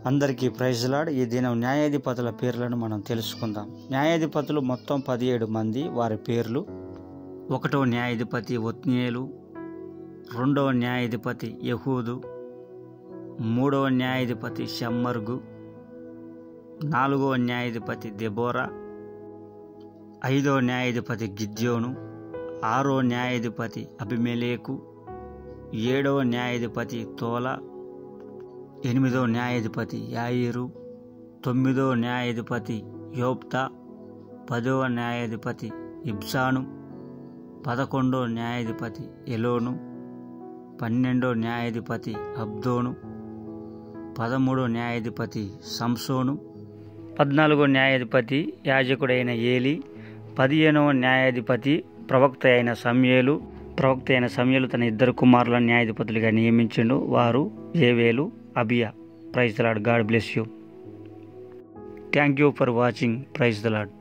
అందరికీ praise lord. ఈ దినం న్యాయాధిపతుల పేర్లను మనం తెలుసుకుందాం. న్యాయాధిపతులు మొత్తం 17 మంది. వారి పేర్లు: 1వ న్యాయాధిపతి ఒత్నియేలు, 2వ న్యాయాధిపతి యెహూదు, 3వ న్యాయాధిపతి షమ్మర్గు, 4వ న్యాయాధిపతి దెబోరా, 5వ న్యాయాధిపతి గిద్యోను, 6వ న్యాయాధిపతి అబిమెలెకు, 7వ న్యాయాధిపతి తోలా, 8వ న్యాయాధిపతి యాయిరు, 9వ న్యాయాధిపతి యోప్తా, 10వ న్యాయాధిపతి ఇబ్సాను, 11వ న్యాయాధిపతి ఎలోను, 12వ న్యాయాధిపతి అబ్దోను, 13వ న్యాయాధిపతి సంసోను, 14వ న్యాయాధిపతి యాజకుడైన ఏలి, 15వ న్యాయాధిపతి ప్రవక్త అయిన సమూయేలు. తన 2 కుమారులను న్యాయాధిపతులుగా నియమించిండు. వారు ఏవేలు, Abijah. Praise the Lord. God bless you. Thank you for watching. Praise the lord.